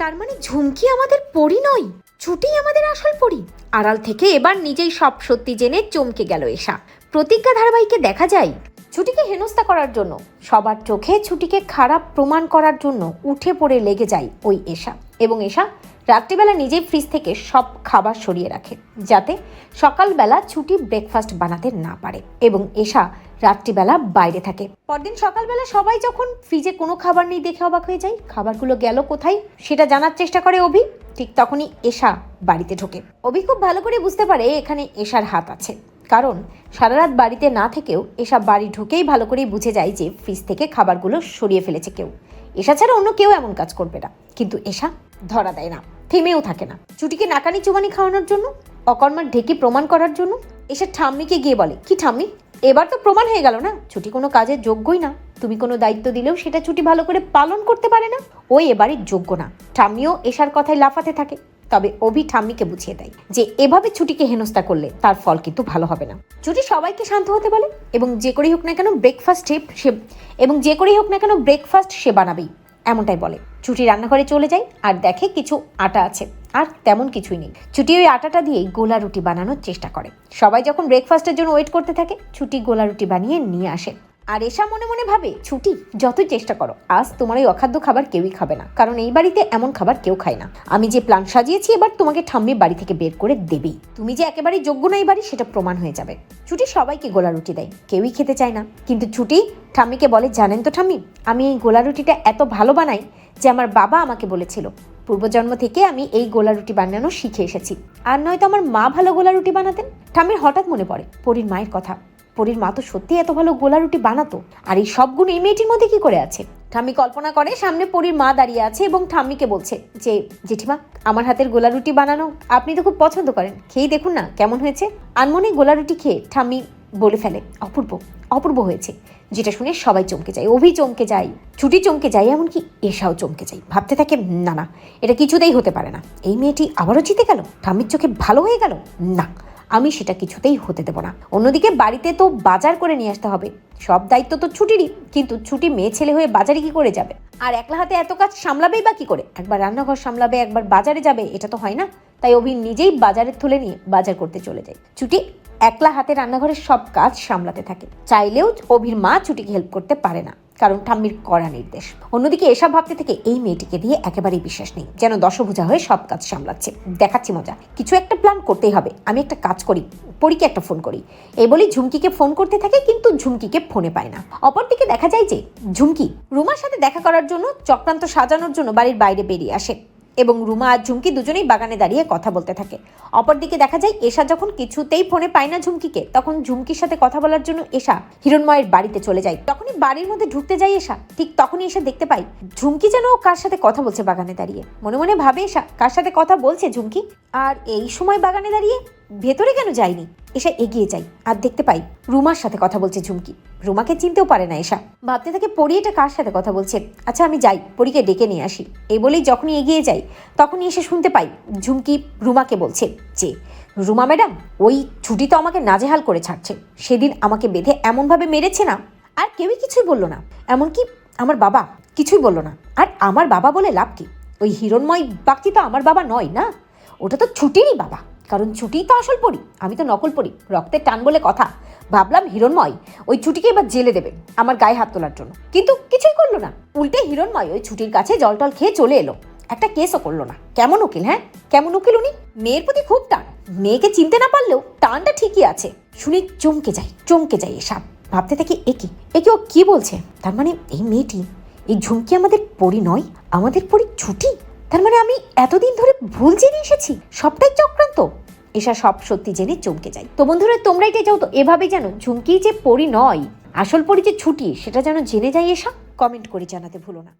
তার মানে ঝুমকি আমাদের পরি নয়, ছুটি আমাদের আসল পরি। আড়াল থেকে এবার নিজেই সব সত্যি জেনে চমকে গেল এশা। প্রতিজ্ঞা ধারাবাহিকে দেখা যায় ছুটিকে হেনস্থা করার জন্য, সবার চোখে ছুটিকে খারাপ প্রমাণ করার জন্য উঠে পড়ে লেগে যায় ওই এশা। এবং এশা রাত্রিবেলা নিজেই ফ্রিজ থেকে সব খাবার সরিয়ে রাখে, যাতে সকালবেলা ছুটি ব্রেকফাস্ট বানাতে না পারে। এবং এশা রাত্রিবেলা বাইরে থাকে। পরদিন সকালবেলা সবাই যখন ফ্রিজে কোনো খাবার নেই দেখে অবাক হয়ে যায়, খাবারগুলো গেল কোথায় সেটা জানার চেষ্টা করে অভি। ঠিক তখনই এশা বাড়িতে ঢোকে। অভি খুব ভালো করে বুঝতে পারে এখানে এশার হাত আছে, কারণ সারা রাত বাড়িতে না থেকেও এশা বাড়ি ঢুকেই ভালো করেই বুঝে যায় যে ফ্রিজ থেকে খাবারগুলো সরিয়ে ফেলেছে কেউ। এশা ছাড়া অন্য কেউ এমন কাজ করবে না। কিন্তু এশা ধরা দেয় না, থেমেও থাকে না। ছুটিকে নাকানি চুবানি খাওয়ানোর জন্য, অকর্মার ঢেকে প্রমাণ করার জন্য এশা ঠাম্মিকে গিয়ে বলে, কি ঠাম্মি, এবার তো প্রমাণ হয়ে গেল না ছুটি কোনো কাজের যোগ্যই না। তুমি কোনো দায়িত্ব দিলেও সেটা ছুটি ভালো করে পালন করতে পারে না, ওই এবারে যোগ্য না। ঠাম্মিও এশার কথায় লাফাতে থাকে। তবে অভি ঠাম্মিকে বুঝিয়ে দেয় যে এভাবে ছুটিকে হেনস্থা করলে তার ফল কিন্তু ভালো হবে না। ছুটি সবাইকে শান্ত হতে বলে এবং যে করেই হোক না কেন ব্রেকফাস্ট সে বানাবেই, এমনটাই বলে। ছুটি রান্নাঘরে চলে যায় আর দেখে কিছু আটা আছে, আর তেমন কিছুই নেই। ছুটি ওই আটাটা দিয়েই গোলা রুটি বানানোর চেষ্টা করে। সবাই যখন ব্রেকফাস্টের জন্য ওয়েট করতে থাকে, ছুটি গোলা রুটি বানিয়ে নিয়ে আসে। আর এশা মনে মনে ভাবে, ছুটি যতই চেষ্টা করো, আজ তোমার এই অখাদ্য খাবার কেউই খাবে না, কারণ এই বাড়িতে এমন খাবার কেউ খায় না। আমি যে প্ল্যান সাজিয়েছি এবার তোমাকে ঠাম্মি বাড়ি থেকে বের করে দেবেই। তুমি যে একেবারেই যোগ্য না এই বাড়ি সেটা প্রমাণ হয়ে যাবে। ছুটি সবাইকে গোলা রুটি দেয়, কেউই খেতে চায় না। কিন্তু ছুটি ঠাম্মিকে বলে, জানেন তো ঠাম্মি, আমি এই গোলা রুটিটা এত ভালো বানাই যে আমার বাবা আমাকে বলেছিল পূর্বজন্ম থেকে আমি এই গোলা রুটি বানানো শিখে এসেছি। আর নয়তো আমার মা ভালো গোলা রুটি বানাতেন। ঠাম্মির হঠাৎ মনে পড়ে পরীর মায়ের কথা। পরীর মা তো সত্যি এত ভালো গোলা রুটি বানাতো, আর এই সব গুণ এই মেয়েটির মধ্যে কি করে আছে? ঠাম্মি কল্পনা করে সামনে পরীর মা দাঁড়িয়ে আছে এবং ঠাম্মিকে বলছে যে, জেঠিমা, আমার হাতের গোলা রুটি বানানো আপনি তো খুব পছন্দ করেন, খেয়েই দেখুন না কেমন হয়েছে। আনমনে গোলা রুটি খেয়ে ঠাম্মি বলে ফেলে, অপূর্ব, অপূর্ব হয়েছে। যেটা শুনে সবাই চমকে যায়, অভি চমকে যায়, ছুটি চমকে যায়, এমনকি এশাও চমকে যায়। ভাবতে থাকে, না না, এটা কিছুতেই হতে পারে না। এই মেয়েটি আবারও জিতে গেল, ঠাম্মির চোখে ভালো হয়ে গেল। না, আমি সেটা কিছুতেই হতে দেব না। অন্যদিকে বাড়িতে তো বাজার করে নিয়ে আসতে হবে, সব দায়িত্ব তো ছুটিরই। কিন্তু ছুটি মেয়ে ছেলে হয়ে বাজারে কি করে যাবে? আর একলা হাতে এত কাজ সামলাবেই বা কি করে? একবার রান্নাঘর সামলাবে, একবার বাজারে যাবে, এটা তো হয় না। তাই অভি নিজেই বাজারের তুলে নিয়ে বাজার করতে চলে যায়। ছুটি একলা হাতে রান্নাঘরের সব কাজ সামলাতে থাকে। চাইলেও অভির মা ছুটিকে হেল্প করতে পারে না, কারণ ঠাম্মির কড়া নির্দেশ। অন্যদিকে এসব ভাবতে থেকে এই মেয়েটিকে দিয়ে একেবারেই বিশ্বাস নেই, যেন দশভুজা হয়ে সব কাজ সামলাচ্ছে। দেখাচ্ছি মজা, কিছু একটা প্ল্যান করতেই হবে। আমি একটা কাজ করি, পরীকে একটা ফোন করি। এই বলেই ঝুমকিকে ফোন করতে থাকে, কিন্তু ঝুমকিকে ফোনে পায় না। অপরদিকে দেখা যায় যে ঝুমকি রুমার সাথে দেখা করার জন্য চক্রান্ত সাজানোর জন্য বাড়ির বাইরে বেরিয়ে আসে এবং রুমা আর ঝুমকি দুজনেই বাগানে দাঁড়িয়ে কথা বলতে থাকে। অপরদিকে দেখা যায় এশা যখন কিছুতেই ফোনে পায় না ঝুমকিকে, তখন ঝুমকির সাথে কথা বলার জন্য এশা হিরণময়ের বাড়িতে চলে যায়। তখনই বাড়ির মধ্যে ঢুকতে যায় এশা, ঠিক তখনই এসে দেখতে পাই ঝুমকি যেন কার সাথে কথা বলছে বাগানে দাঁড়িয়ে। মনে মনে ভাবে এশা, কার সাথে কথা বলছে ঝুমকি, আর এই সময় বাগানে দাঁড়িয়ে? ভেতরে কেন যায়নি? এশা এগিয়ে যাই আর দেখতে পাই রুমার সাথে কথা বলছে ঝুমকি। রুমাকে চিনতেও পারে না এশা, ভাবতে থাকে পরি এটা কার সাথে কথা বলছে। আচ্ছা আমি যাই, পরীকে ডেকে নিয়ে আসি। এই বলেই যখনই এগিয়ে যাই, তখনই এসে শুনতে পাই ঝুমকি রুমাকে বলছে যে, রুমা ম্যাডাম, ওই ছুটি তো আমাকে নাজেহাল করে ছাড়ছে। সেদিন আমাকে বেঁধে এমনভাবে মেরেছে না, আর কেউই কিছুই বললো না, এমনকি আমার বাবা কিছুই বললো না। আর আমার বাবা বলে লাভ কি? ওই হিরণময় বাকি তো আমার বাবা নয় না, ওটা তো ছুটিরই বাবা, কারণ ছুটিই তো আসল পরি, আমি তো নকল পরি। রক্তের টান বলে কথা। ভাবলাম হিরণময় ওই ছুটিকে এবার জেলে দেবে আমার গায়ে হাত তোলার জন্য, কিন্তু কিছুই করলো না। উল্টে হিরণময় ওই ছুটির কাছে জল টল খেয়ে চলে এলো, একটা কেসও করলো না। কেমন উকিল, হ্যাঁ কেমন উকিল উনি? মেয়ের প্রতি খুব টান, মেয়েকে চিনতে না পারলেও টানটা ঠিকই আছে। শুনে চমকে যাই এসব। ভাবতে থাকি একে ও কি বলছে? তার মানে এই মেয়েটি, এই ঝুমকি আমাদের পরি নয়, আমাদের পরি ছুটি। তার মানে আমি এতদিন ধরে ভুল জেনে এসেছি, সবটাই চক্রান্ত। এসা সব সত্যি জেনে চমকে যায়। তো বন্ধুরা, তোমরা এটাই চাও তো এভাবে যেন ঝুমকি যে পরি নয়, আসল পরি যে ছুটি, সেটা যেন জেনে যায় এসা? কমেন্ট করে জানাতে ভুলো না।